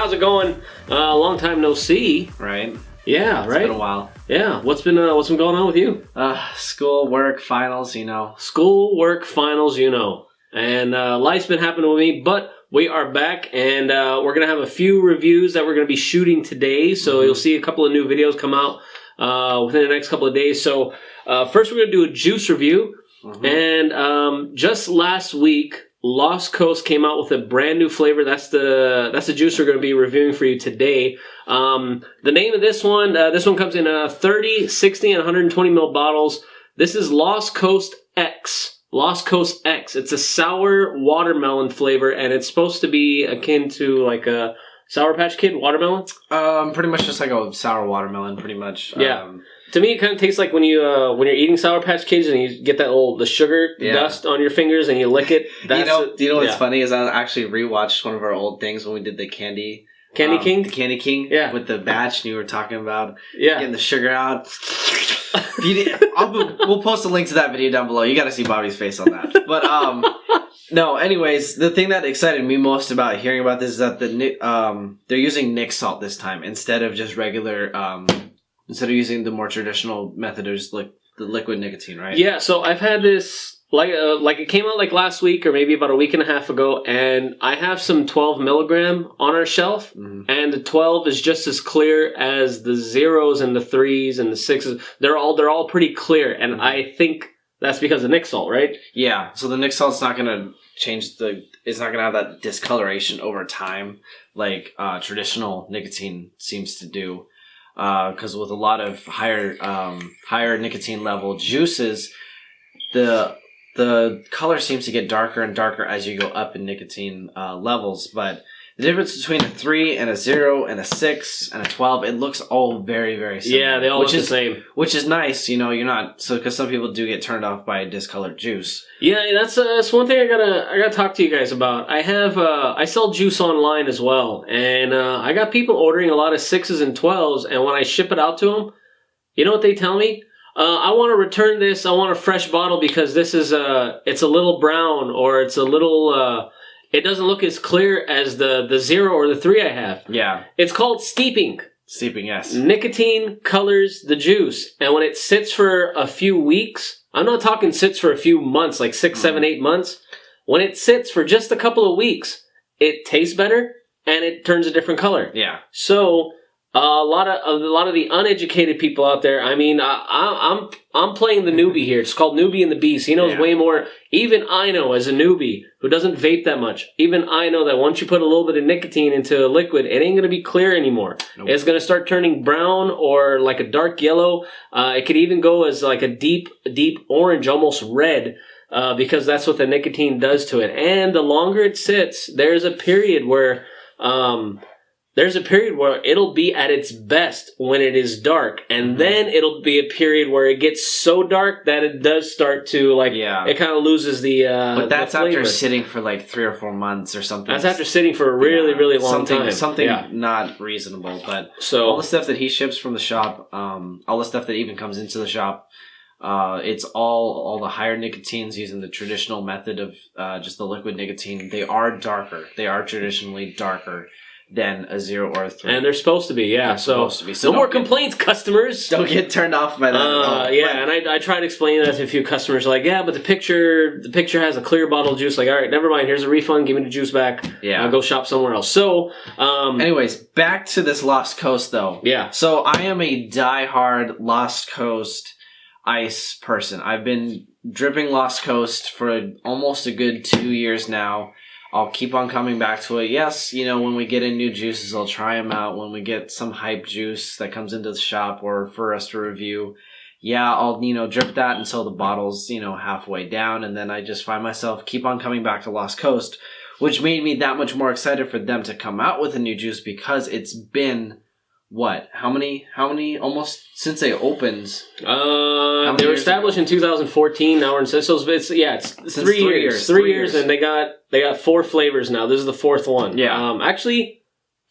how's it going? Long time no see. Right? Yeah, right? It's been a while. Yeah, what's been going on with you? School, work, finals, you know. School, work, finals, you know. And life's been happening with me, but we are back, and we're going to have a few reviews that we're going to be shooting today, so you'll see a couple of new videos come out within the next couple of days. So first we're going to do a juice review, and just last week, Lost Coast came out with a brand new flavor. That's the juice we're going to be reviewing for you today. The name of this one comes in 30, 60, and 120 ml bottles. This is Lost Coast X. Lost Coast X. It's a sour watermelon flavor, and it's supposed to be akin to like a Sour Patch Kid watermelon. Pretty much just like a sour watermelon, pretty much. Yeah. To me, it kind of tastes like when you're eating Sour Patch Kids and you get the sugar dust on your fingers and you lick it. You know what's funny is I actually rewatched one of our old things when we did the Candy King? The Candy King? Yeah. With the batch and you were talking about Yeah. getting the sugar out. We'll post a link to that video down below. You got to see Bobby's face on that. But no, anyways, the thing that excited me most about hearing about this is that they're using Nick salt this time instead of just regular instead of using the more traditional method of just like the liquid nicotine, right? Yeah, so I've had this like it came out like last week or maybe about a week and a half ago, and I have some 12 milligram on our shelf, and the 12 is just as clear as the zeros and the threes and the sixes. They're all pretty clear, and I think that's because of Nick salt, right? Yeah. So the Nick salt's not gonna change it's not gonna have that discoloration over time like traditional nicotine seems to do. Because with a lot of higher nicotine level juices, the color seems to get darker and darker as you go up in nicotine levels. But the difference between a 3 and a 0 and a 6 and a 12, it looks all very, very similar. Yeah, they all look the same. Which is nice, you know, you're not... So, because some people do get turned off by discolored juice. Yeah, that's one thing I gotta talk to you guys about. I sell juice online as well, and I got people ordering a lot of 6s and 12s, and when I ship it out to them, you know what they tell me? I want to return this, I want a fresh bottle because this is, it's a little brown, or it's a little... it doesn't look as clear as the 0 or the 3 I have. Yeah. It's called steeping. Steeping, yes. Nicotine colors the juice. And when it sits for a few weeks, I'm not talking sits for a few months, like 6, 7, 8 months. When it sits for just a couple of weeks, it tastes better and it turns a different color. Yeah. So a lot of the uneducated people out there, I mean, I'm playing the newbie here. It's called Newbie and the Beast. He knows way more. Even I know, as a newbie who doesn't vape that much, even I know that once you put a little bit of nicotine into a liquid, it ain't going to be clear anymore. Nope. It's going to start turning brown or like a dark yellow. It could even go as like a deep orange, almost red, because that's what the nicotine does to it. And the longer it sits, there's a period where... it'll be at its best when it is dark. And then it'll be a period where it gets so dark that it does start to, it kind of loses the But that's the flavor. after sitting for like 3 or 4 months or something. That's after sitting for a really, really long time. Something not reasonable. But all the stuff that he ships from the shop, all the stuff that even comes into the shop, it's all the higher nicotines using the traditional method of just the liquid nicotine. They are darker. They are traditionally darker than a 0 or a 3. And they're supposed to be, yeah. So no more complaints, customers. Don't get turned off by that. And I tried to explain that to a few customers, like, yeah, but the picture has a clear bottle of juice. Like, all right, never mind. Here's a refund. Give me the juice back. Yeah. I'll go shop somewhere else. So, anyways, back to this Lost Coast, though. Yeah. So I am a diehard Lost Coast ice person. I've been dripping Lost Coast for almost a good 2 years now. I'll keep on coming back to it. Yes, you know, when we get in new juices, I'll try them out. When we get some hype juice that comes into the shop or for us to review, I'll, drip that until the bottle's, halfway down. And then I just find myself keep on coming back to Lost Coast, which made me that much more excited for them to come out with a new juice because it's been... What? How many? Almost since they opened. They were established in 2014. Now we're in it's 3 years. 3 years, and they got 4 flavors now. This is the 4th one. Yeah. Actually,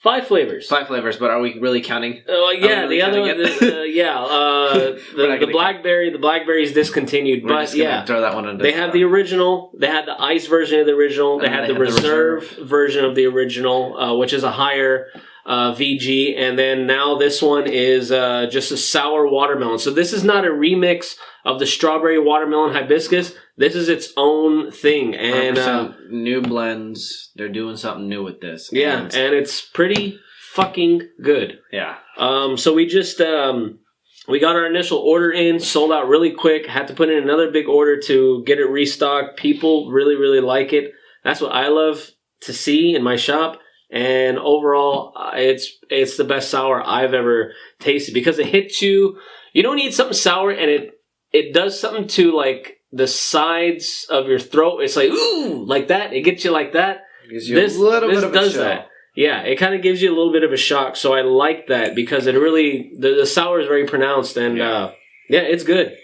5 flavors. 5 flavors, but are we really counting? Yeah, the other one, the blackberry. The blackberry is discontinued, We're just gonna throw that one under. They have the original. They had the ice version of the original. They had the reserve version of the original, which is a higher VG, and then now this one is just a sour watermelon. So this is not a remix of the strawberry watermelon hibiscus. This is its own thing, and new blends. They're doing something new with this. Yeah, and it's pretty fucking good. Yeah. So we just we got our initial order in, sold out really quick. Had to put in another big order to get it restocked. People really, really like it. That's what I love to see in my shop. And overall, it's the best sour I've ever tasted because it hits you. You don't need something sour, and it does something to like the sides of your throat. It's like ooh, like that. It gets you like that. This does that. Yeah, it kind of gives you a little bit of a shock. So I like that because it really the sour is very pronounced, and yeah, it's good.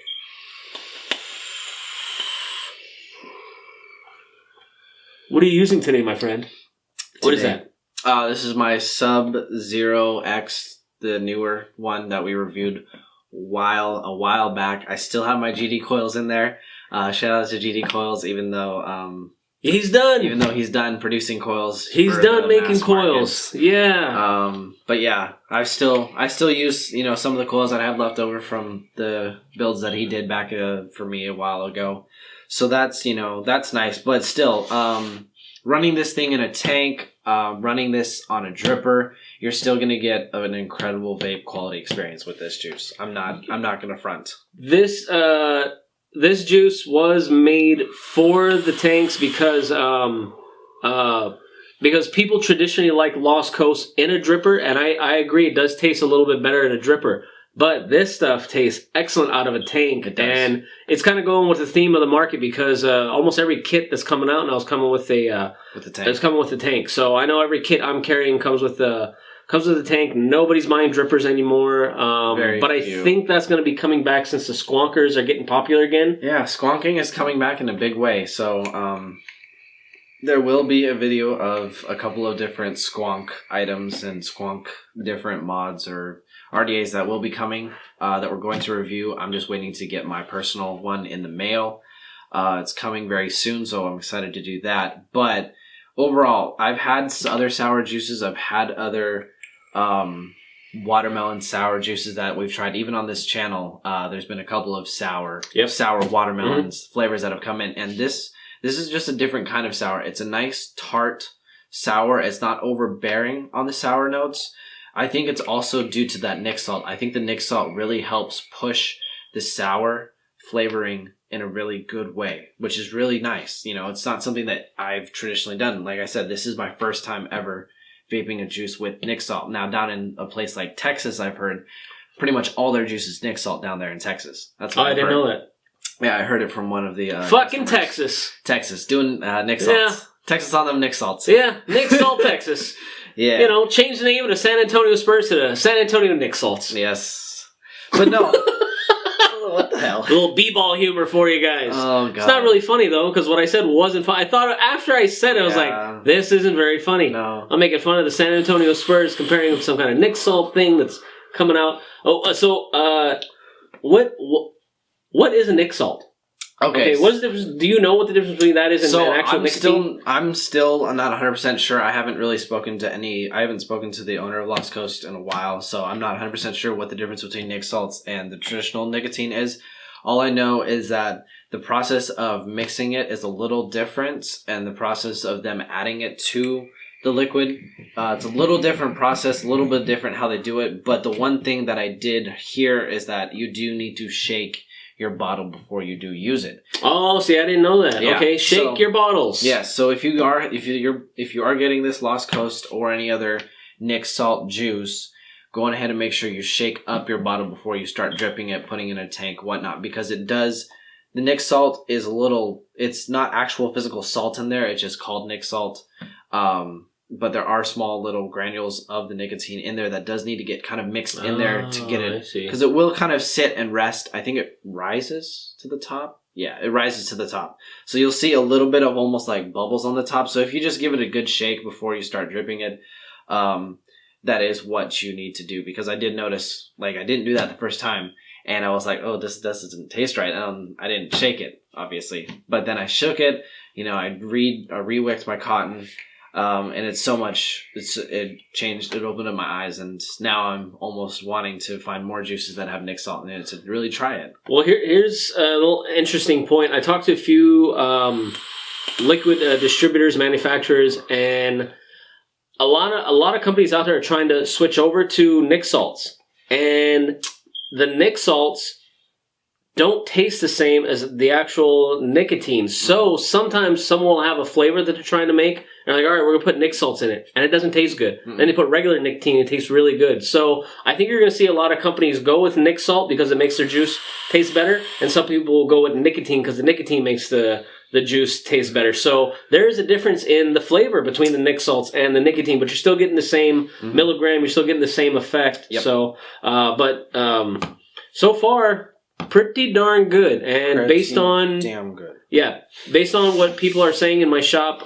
What are you using today, my friend? What is that? This is my Sub-Zero X, the newer one that we reviewed a while back. I still have my GD coils in there. Shout out to GD Coils, even though he's done producing coils. He's done making coils. Market. Yeah. But yeah, I still use some of the coils that I have left over from the builds that he did back for me a while ago. So that's nice, but still running this thing in a tank, running this on a dripper, you're still going to get an incredible vape quality experience with this juice. I'm not going to front. This juice was made for the tanks because people traditionally like Lost Coast in a dripper, and I agree it does taste a little bit better in a dripper. But this stuff tastes excellent out of a tank, and it's kind of going with the theme of the market because almost every kit that's coming out now is coming with the tank. It's coming with the tank. So I know every kit I'm carrying comes with the tank. Nobody's buying drippers anymore, but I think that's going to be coming back since the squonkers are getting popular again. Yeah, squonking is coming back in a big way. So there will be a video of a couple of different squonk items and squonk different mods or RDAs that will be coming that we're going to review. I'm just waiting to get my personal one in the mail. It's coming very soon, so I'm excited to do that. But overall, I've had other sour juices. I've had other watermelon sour juices that we've tried. Even on this channel, there's been a couple of sour watermelons flavors that have come in. And this is just a different kind of sour. It's a nice tart sour. It's not overbearing on the sour notes. I think it's also due to that Nic salt. I think the Nic salt really helps push the sour flavoring in a really good way, which is really nice. It's not something that I've traditionally done. Like I said, this is my first time ever vaping a juice with Nic salt. Now, down in a place like Texas, I've heard pretty much all their juice is Nic salt down there in Texas. That's what I didn't know that. Yeah, I heard it from one of the fucking customers. Texas doing Nic salts. Yeah. Texas on them Nic salts. Yeah, Nic salt Texas. Yeah. Change the name of the San Antonio Spurs to the San Antonio Nic salts. Yes. But no. What the hell? A little b-ball humor for you guys. Oh, God. It's not really funny, though, because what I said wasn't funny. I thought after I said it, I was like, this isn't very funny. No. I'm making fun of the San Antonio Spurs, comparing them to some kind of Nic salt thing that's coming out. Oh, so what is a Nic salt? Okay, what is the difference? Do you know what the difference between that is and an actual nicotine? I'm still not 100% sure. I haven't really spoken to the owner of Lost Coast in a while, so I'm not 100% sure what the difference between Nic salts and the traditional nicotine is. All I know is that the process of mixing it is a little different, and the process of them adding it to the liquid, it's a little different process, a little bit different how they do it, but the one thing that I did hear is that you do need to shake your bottle before you do use it. Oh, see, I didn't know that. Yeah. Okay, shake your bottles. Yeah, so if you are getting this Lost Coast or any other Nic salt juice, go on ahead and make sure you shake up your bottle before you start dripping it, putting it in a tank, whatnot, because the Nic salt is it's not actual physical salt in there, it's just called Nic salt. But there are small little granules of the nicotine in there that does need to get kind of mixed in there to get it. Because it will kind of sit and rest. I think it rises to the top. Yeah, it rises to the top. So you'll see a little bit of almost like bubbles on the top. So if you just give it a good shake before you start dripping it, that is what you need to do. Because I did notice, like, I didn't do that the first time, and I was like, oh, this doesn't taste right. I didn't shake it, obviously, but then I shook it. You know, I re-wicked my cotton, and it's so much. It changed. It opened up my eyes, and now I'm almost wanting to find more juices that have Nick salt in it to really try it. Well, here's a little interesting point. I talked to a few liquid distributors, manufacturers, and a lot of companies out there are trying to switch over to Nick salts, and the Nick salts don't taste the same as the actual nicotine. So sometimes someone will have a flavor that they're trying to make, and they're like, all right, we're going to put Nick salts in it, and it doesn't taste good. Then they put regular nicotine, and it tastes really good. So I think you're going to see a lot of companies go with Nick salt because it makes their juice taste better, and some people will go with nicotine because the nicotine makes the juice taste better. So there is a difference in the flavor between the Nick salts and the nicotine, but you're still getting the same milligram, you're still getting the same effect. Yep. So, so far, pretty darn good. And based on damn good. Yeah, based on what people are saying in my shop,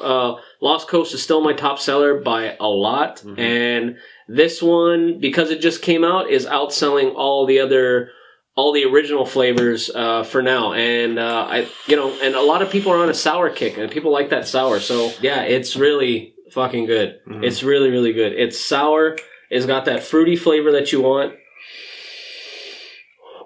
Lost Coast is still my top seller by a lot. And this one, because it just came out, is outselling all the original flavors for now. And and a lot of people are on a sour kick, and people like that sour. So yeah, it's really fucking good. It's really, really good. It's sour. It's got that fruity flavor that you want.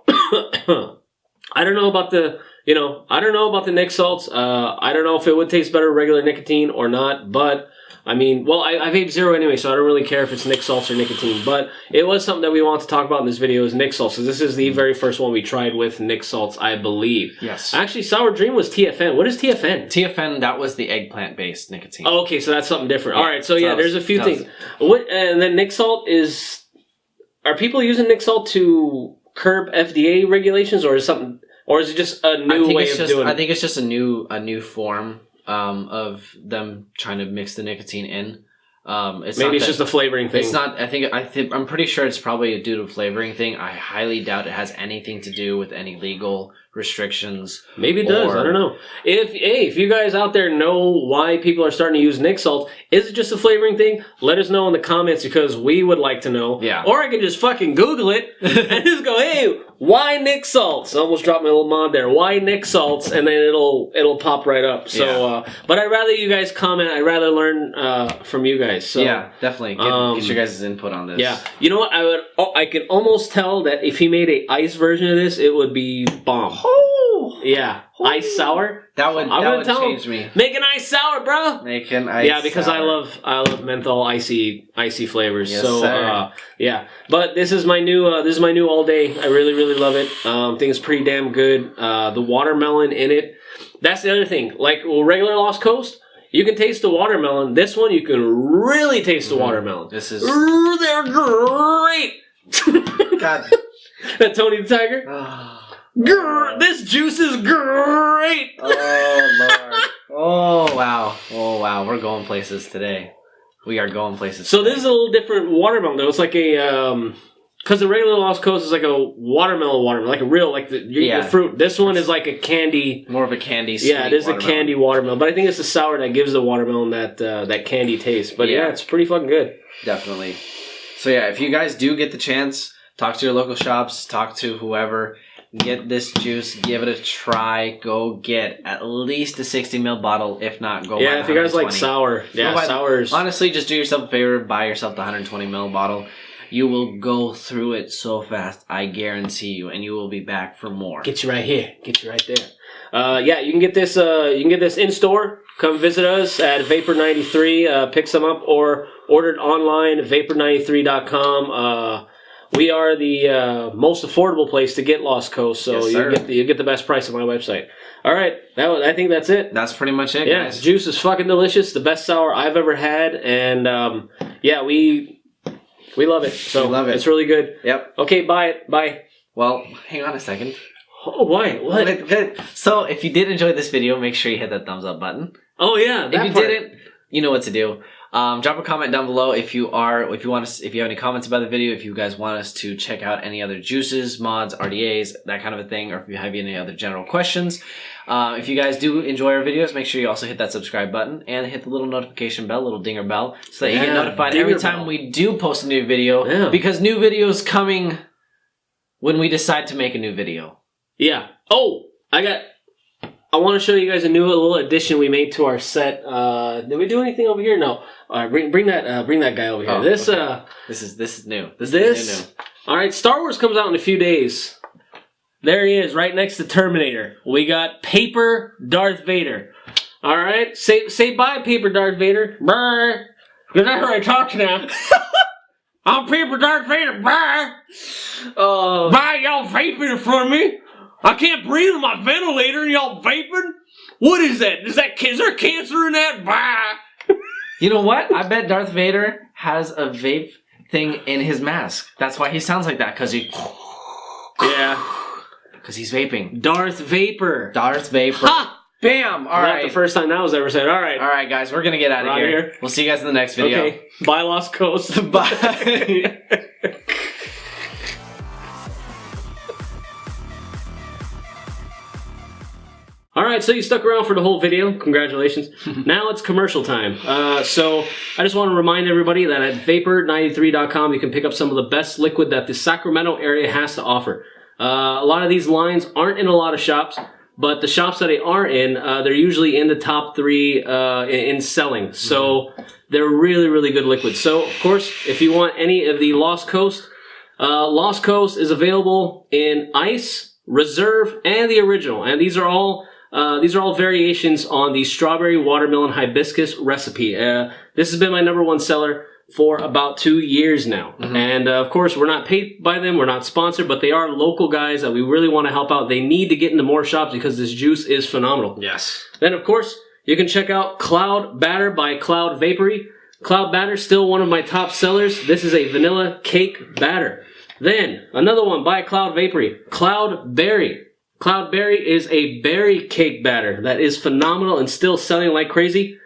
I don't know about the Nick salts. I don't know if it would taste better with regular nicotine or not, but I mean, well, I vape zero anyway, so I don't really care if it's Nick salts or nicotine, but it was something that we wanted to talk about in this video is Nick salts. So this is the very first one we tried with Nick salts, I believe. Yes. Actually, Sour Dream was TFN. What is TFN? TFN, that was the eggplant-based nicotine. Oh, okay, so that's something different. Yeah, all right, so yeah, there's a few things. And then Nick salt is... Are people using Nick salt to curb FDA regulations, or is it just a new way of doing it? I think it's just a new form of them trying to mix the nicotine in. Maybe it's just a flavoring thing. It's not. I'm pretty sure it's probably due to a flavoring thing. I highly doubt it has anything to do with any legal restrictions. Maybe it does. I don't know. If you guys out there know why people are starting to use Nick salt, is it just a flavoring thing? Let us know in the comments because we would like to know. Yeah. Or I can just fucking Google it and just go, hey, why Nick salts? I almost dropped my little mod there. Why Nick salts? And then it'll pop right up. So, but I'd rather you guys comment. I'd rather learn from you guys. So yeah, definitely get your guys' input on this. Yeah, you know what? I could almost tell that if he made a ice version of this, it would be bomb. Oh, yeah, ice sour. That would change me. Make an ice sour, bro. Make an ice. Yeah, because sour. I love menthol icy flavors. Yes, so sir. yeah, but this is my new all day. I really love it. I think it's pretty damn good. The watermelon in it. That's the other thing. Like regular Lost Coast, you can taste the watermelon. This one, you can really taste the watermelon. This is... They're great. God. That Tony the Tiger. This juice is great. Oh, Lord. Oh, wow. We're going places today. We are going places So today. this is a little different watermelon, though. It's like a... Because the regular Lost Coast is like a watermelon, like a real, like the fruit. This one is like a candy. More of a candy. Yeah, it is a candy watermelon. But I think it's the sour that gives the watermelon that candy taste. But yeah, it's pretty fucking good. Definitely. So yeah, if you guys do get the chance, talk to your local shops, talk to whoever, get this juice, give it a try. Go get at least a 60 ml bottle, if not, go. Yeah, if you guys like sour, sours. Honestly, just do yourself a favor, buy yourself the 120 ml bottle. You will go through it so fast, I guarantee you, and you will be back for more. Get you right here. Get you right there. Yeah, you can get this. You can get this in store. Come visit us at Vapor93. Pick some up or order it online. Vapor93.com. We are the most affordable place to get Lost Coast, so you get the best price on my website. All right, I think that's it. That's pretty much it, guys. Juice is fucking delicious. The best sour I've ever had, and we love it. So we love it. It's really good. Yep. Okay, buy it. Bye. Well, hang on a second. Oh, why? What? So, if you did enjoy this video, make sure you hit that thumbs up button. Oh, yeah. If you didn't, you know what to do. Drop a comment down below if you have any comments about the video, if you guys want us to check out any other juices, mods, RDAs, that kind of a thing, or if you have any other general questions. If you guys do enjoy our videos, make sure you also hit that subscribe button and hit the little notification bell, little dinger bell, so that you get notified every time we do post a new video. Yeah. Because new videos coming when we decide to make a new video. Yeah. Oh, I want to show you guys a little addition we made to our set. Did we do anything over here? No. All right, bring that guy over here. Oh, this okay. This is new. This is new. All right, Star Wars comes out in a few days. There he is, right next to Terminator. We got Paper Darth Vader. All right, say bye, Paper Darth Vader. Brr. Because that's how I talk now. I'm Paper Darth Vader. Brr. Bye, y'all vaping in front of me. I can't breathe on my ventilator and y'all vaping? What is that? Is there cancer in that? Bah! You know what? I bet Darth Vader has a vape thing in his mask. That's why he sounds like that, because he... Yeah. Because he's vaping. Darth Vapor. Darth Vapor. Ha! Bam! All right. Not the first time that was ever said. All right. All right, guys. We're going to get out of here. We'll see you guys in the next video. Okay. Bye, Lost Coast. Bye. Alright, so you stuck around for the whole video. Congratulations. Now it's commercial time. So I just want to remind everybody that at vapor93.com you can pick up some of the best liquid that the Sacramento area has to offer. A lot of these lines aren't in a lot of shops, but the shops that they are in, they're usually in the top 3 in selling. So they're really, really good liquids. So, of course, if you want any of the Lost Coast is available in Ice, Reserve, and the Original. And these are all variations on the strawberry watermelon hibiscus recipe. This has been my #1 seller for about 2 years now. And of course, we're not paid by them. We're not sponsored, but they are local guys that we really want to help out. They need to get into more shops because this juice is phenomenal. Yes. Then, of course, you can check out Cloud Batter by Cloud Vapory. Cloud Batter, still one of my top sellers. This is a vanilla cake batter. Then, another one by Cloud Vapory, Cloud Berry. Cloud Berry is a berry cake batter that is phenomenal and still selling like crazy.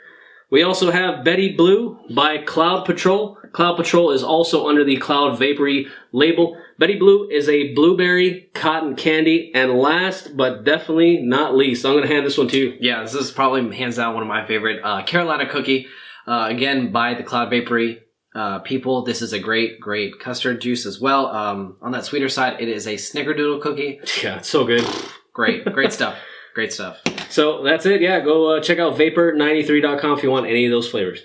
We also have Betty Blue by Cloud Patrol. Cloud Patrol is also under the Cloud Vapory label. Betty Blue is a blueberry cotton candy. And last but definitely not least, I'm going to hand this one to you. Yeah, this is probably hands down one of my favorite. Carolina Cookie, again by the Cloud Vapory people. This is a great custard juice as well. On that sweeter side, it is a snickerdoodle cookie. Yeah, it's so good. Great stuff. Great stuff. So that's it. Yeah, go check out vapor93.com if you want any of those flavors.